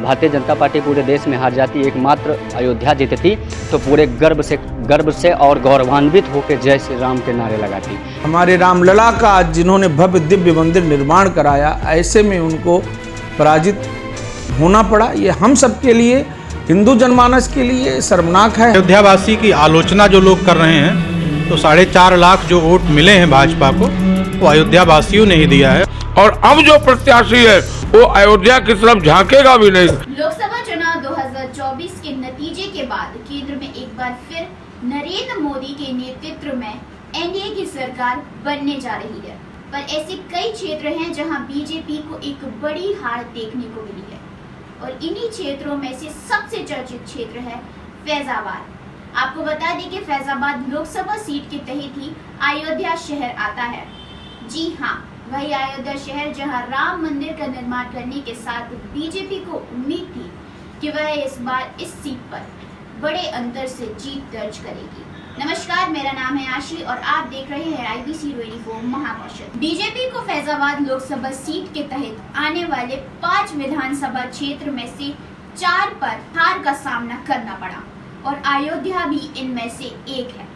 Bharatiya Janata party पूरे देश में हार जाती, एकमात्र अयोध्या जीतती तो पूरे गर्व से और गौरवान्वित होकर जय श्री राम के नारे लगाती। हमारे रामलला का आज जिन्होंने भव्य दिव्य मंदिर निर्माण कराया, ऐसे में उनको पराजित होना पड़ा। ये हम सब के लिए, हिंदू जनमानस के लिए शर्मनाक है। अयोध्यावासी की आलोचना जो लोग कर रहे हैं, तो 4.5 लाख जो वोट मिले हैं भाजपा को, वो अयोध्यावासियों ने ही दिया है। और अब जो प्रत्याशी है वो अयोध्या की तरफ झांकेगा भी नहीं। लोकसभा चुनाव 2024 के नतीजे के बाद केंद्र में एक बार फिर नरेंद्र मोदी के नेतृत्व में एनडीए की सरकार बनने जा रही है, पर ऐसे कई क्षेत्र हैं जहां बीजेपी को एक बड़ी हार देखने को मिली है और इन्हीं क्षेत्रों में से सबसे चर्चित क्षेत्र है फैजाबाद। आपको बता दें कि फैजाबाद लोकसभा सीट के तहत ही अयोध्या शहर आता है। जी हाँ, वही अयोध्या शहर जहां राम मंदिर का निर्माण करने के साथ बीजेपी को उम्मीद थी कि वह इस बार इस सीट पर बड़े अंतर से जीत दर्ज करेगी। नमस्कार, मेरा नाम है आशी और आप देख रहे हैं IBC 24 महाकौशल। बीजेपी को फैजाबाद लोकसभा सीट के तहत आने वाले 5 विधानसभा क्षेत्र में से 4 पर हार का सामना करना पड़ा और अयोध्या भी इनमें से एक है।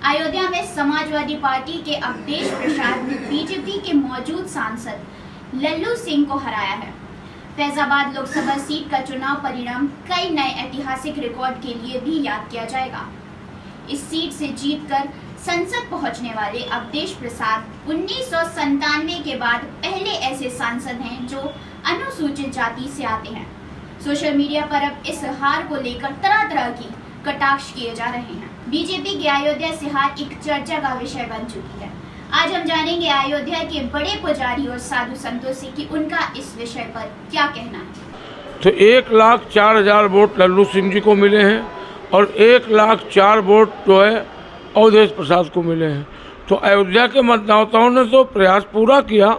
अयोध्या में समाजवादी पार्टी के अवधेश प्रसाद ने बीजेपी के मौजूद सांसद लल्लू सिंह को हराया है। फैजाबाद लोकसभा सीट का चुनाव परिणाम कई नए ऐतिहासिक रिकॉर्ड के लिए भी याद किया जाएगा। इस सीट से जीतकर संसद पहुंचने वाले अवधेश प्रसाद 1997 के बाद पहले ऐसे सांसद हैं जो अनुसूचित जाति से आते हैं। सोशल मीडिया पर अब इस हार को लेकर तरह तरह की कटाक्ष किए जा रहे हैं। बीजेपी की अयोध्या से हार एक चर्चा का विषय बन चुकी है। आज हम जानेंगे अयोध्या के बड़े पुजारी और साधु संतों से कि उनका इस विषय पर क्या कहना है। तो 1,04,000 वोट लल्लू सिंह जी को मिले हैं और 1,04,000 वोट जो है अवधेश प्रसाद को मिले हैं। तो अयोध्या के मतदाताओं ने तो प्रयास पूरा किया,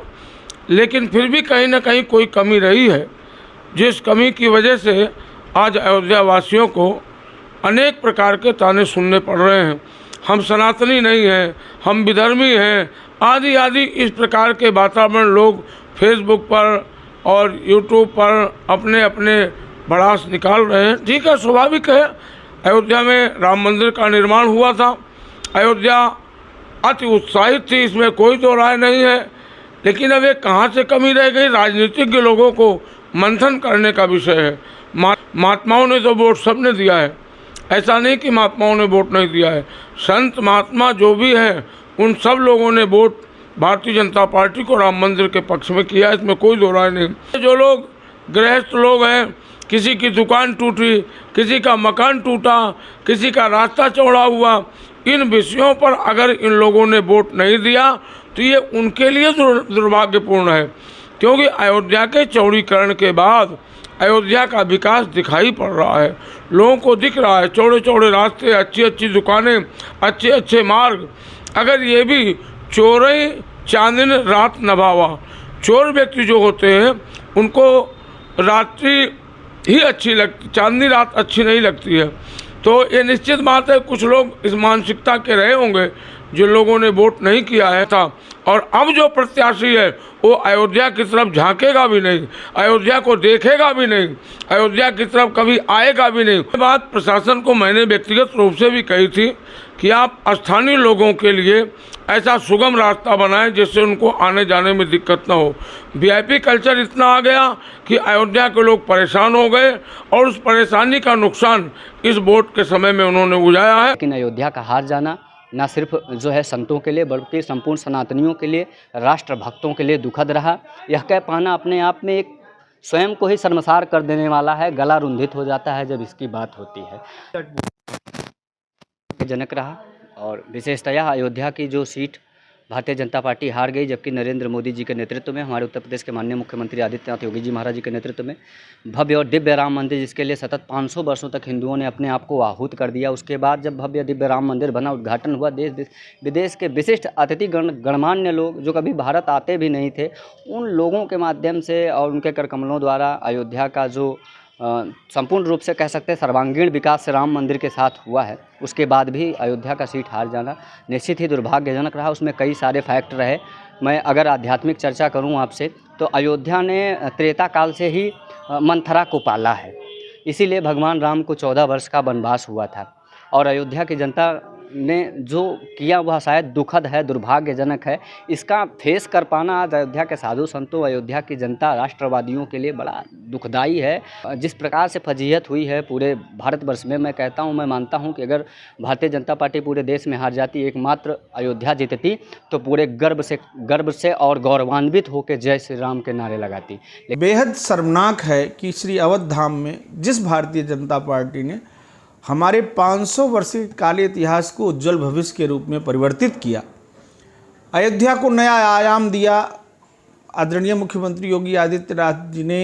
लेकिन फिर भी कहीं ना कहीं कोई कमी रही है, जिस कमी की वजह से आज अयोध्या वासियों को अनेक प्रकार के ताने सुनने पड़ रहे हैं। हम सनातनी नहीं हैं, हम विधर्मी हैं, आदि आदि इस प्रकार के वातावरण लोग फेसबुक पर और यूट्यूब पर अपने अपने भड़ास निकाल रहे हैं। ठीक है, स्वाभाविक है। अयोध्या में राम मंदिर का निर्माण हुआ था, अयोध्या अति उत्साहित थी, इसमें कोई दो राय नहीं है। लेकिन अब ये कहाँ से कमी रह गई, राजनीतिज्ञ लोगों को मंथन करने का विषय है। महात्माओं ने तो वोट सबने दिया है, ऐसा नहीं कि महात्माओं ने वोट नहीं दिया है। संत महात्मा जो भी हैं उन सब लोगों ने वोट भारतीय जनता पार्टी को राम मंदिर के पक्ष में किया, इसमें कोई दो राय नहीं। जो लोग गृहस्थ लोग हैं, किसी की दुकान टूटी, किसी का मकान टूटा, किसी का रास्ता चौड़ा हुआ, इन विषयों पर अगर इन लोगों ने वोट नहीं दिया तो ये उनके लिए दुर्भाग्यपूर्ण है, क्योंकि अयोध्या के चौड़ीकरण के बाद अयोध्या का विकास दिखाई पड़ रहा है। लोगों को दिख रहा है, चौड़े चौड़े रास्ते, अच्छी अच्छी दुकानें, अच्छे अच्छे मार्ग। अगर ये भी चोरी चांदनी रात नभावा, चोर व्यक्ति जो होते हैं उनको रात्रि ही अच्छी लगती, चांदनी रात अच्छी नहीं लगती है। तो ये निश्चित बात है, कुछ लोग इस मानसिकता के रहे होंगे जिन लोगों ने वोट नहीं किया है था। और अब जो प्रत्याशी है वो अयोध्या की तरफ झांकेगा भी नहीं, अयोध्या को देखेगा भी नहीं, अयोध्या की तरफ कभी आएगा भी नहीं। ये बात प्रशासन को मैंने व्यक्तिगत रूप से भी कही थी कि आप स्थानीय लोगों के लिए ऐसा सुगम रास्ता बनाएं जिससे उनको आने जाने में दिक्कत ना हो। VIP कल्चर इतना आ गया कि अयोध्या के लोग परेशान हो गए और उस परेशानी का नुकसान इस वोट के समय में उन्होंने उठाया है। लेकिन अयोध्या का हार जाना न सिर्फ जो है संतों के लिए बल्कि संपूर्ण सनातनियों के लिए, राष्ट्र भक्तों के लिए दुखद रहा। यह कह पाना अपने आप में एक स्वयं को ही शर्मसार कर देने वाला है, गला रुंधित हो जाता है जब इसकी बात होती है। जनक रहा और विशेषतया अयोध्या की जो सीट भारतीय जनता पार्टी हार गई, जबकि नरेंद्र मोदी जी के नेतृत्व में, हमारे उत्तर प्रदेश के माननीय मुख्यमंत्री आदित्यनाथ योगी जी महाराज जी के नेतृत्व में भव्य और दिव्य राम मंदिर, जिसके लिए सतत 500 वर्षों तक हिंदुओं ने अपने आप को आहूत कर दिया। उसके बाद जब भव्य दिव्य राम मंदिर बना, उद्घाटन हुआ, देश विदेश के विशिष्ट अतिथि गणमान्य लोग जो कभी भारत आते भी नहीं थे, उन लोगों के माध्यम से और उनके कर कमलों द्वारा अयोध्या का जो संपूर्ण रूप से कह सकते हैं सर्वांगीण विकास राम मंदिर के साथ हुआ है, उसके बाद भी अयोध्या का सीट हार जाना निश्चित ही दुर्भाग्यजनक रहा। उसमें कई सारे फैक्ट रहे मैं अगर आध्यात्मिक चर्चा करूं आपसे तो अयोध्या ने त्रेता काल से ही मंथरा को पाला है, इसीलिए भगवान राम को 14 वर्ष का वनवास हुआ था। और अयोध्या की जनता ने जो किया वह शायद दुखद है, दुर्भाग्यजनक है। इसका फेस कर पाना आज अयोध्या के साधु संतों, अयोध्या की जनता, राष्ट्रवादियों के लिए बड़ा दुखदाई है। जिस प्रकार से फजीहत हुई है पूरे भारतवर्ष में, मैं कहता हूँ, मैं मानता हूँ कि अगर भारतीय जनता पार्टी पूरे देश में हार जाती, एकमात्र अयोध्या जीतती, तो पूरे गर्व से और गौरवान्वित होकर जय श्री राम के नारे लगाती। बेहद शर्मनाक है कि श्री अवध धाम में जिस भारतीय जनता पार्टी ने हमारे 500 वर्षीय काले इतिहास को उज्जवल भविष्य के रूप में परिवर्तित किया, अयोध्या को नया आयाम दिया। आदरणीय मुख्यमंत्री योगी आदित्यनाथ जी ने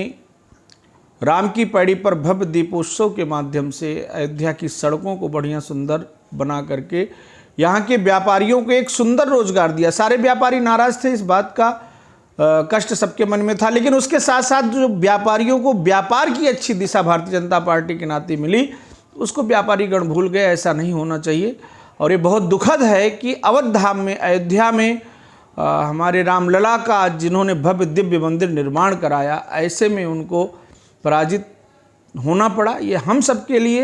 राम की पैड़ी पर भव्य दीपोत्सव के माध्यम से अयोध्या की सड़कों को बढ़िया सुंदर बना करके यहाँ के व्यापारियों को एक सुंदर रोजगार दिया। सारे व्यापारी नाराज थे, इस बात का कष्ट सबके मन में था, लेकिन उसके साथ साथ जो व्यापारियों को व्यापार की अच्छी दिशा भारतीय जनता पार्टी के नाते मिली, उसको व्यापारी गण भूल गए। ऐसा नहीं होना चाहिए और ये बहुत दुखद है कि अवध धाम में, अयोध्या में हमारे रामलला का जिन्होंने भव्य दिव्य मंदिर निर्माण कराया, ऐसे में उनको पराजित होना पड़ा। ये हम सब के लिए,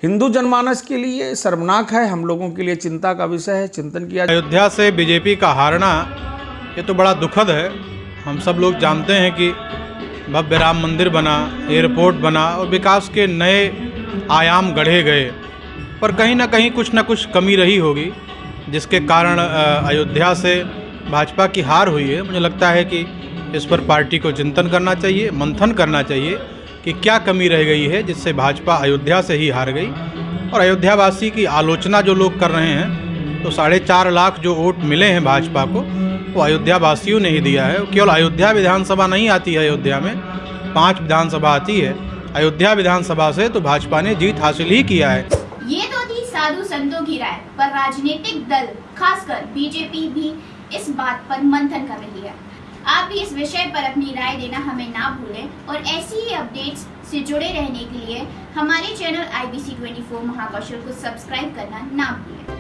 हिंदू जनमानस के लिए शर्मनाक है, हम लोगों के लिए चिंता का विषय है, चिंतन किया। अयोध्या से बीजेपी का हारना ये तो बड़ा दुखद है। हम सब लोग जानते हैं कि भव्य राम मंदिर बना, एयरपोर्ट बना और विकास के नए आयाम गढ़े गए, पर कहीं ना कहीं कुछ ना कुछ कमी रही होगी, जिसके कारण अयोध्या से भाजपा की हार हुई है। मुझे लगता है कि इस पर पार्टी को चिंतन करना चाहिए, मंथन करना चाहिए कि क्या कमी रह गई है जिससे भाजपा अयोध्या से ही हार गई। और अयोध्यावासी की आलोचना जो लोग कर रहे हैं, तो 4.5 लाख जो वोट मिले हैं भाजपा को, वो अयोध्यावासियों ने ही दिया है। केवल अयोध्या विधानसभा नहीं आती है, अयोध्या में 5 विधानसभा आती है। अयोध्या विधानसभा से तो भाजपा ने जीत हासिल ही किया है। ये तो थी साधु संतों की राय, पर राजनीतिक दल खासकर बीजेपी भी इस बात पर मंथन कर रही है। आप भी इस विषय पर अपनी राय देना हमें ना भूलें और ऐसी ही अपडेट्स से जुड़े रहने के लिए हमारे चैनल IBC 24 महाकौशल को सब्सक्राइब करना ना भूलें।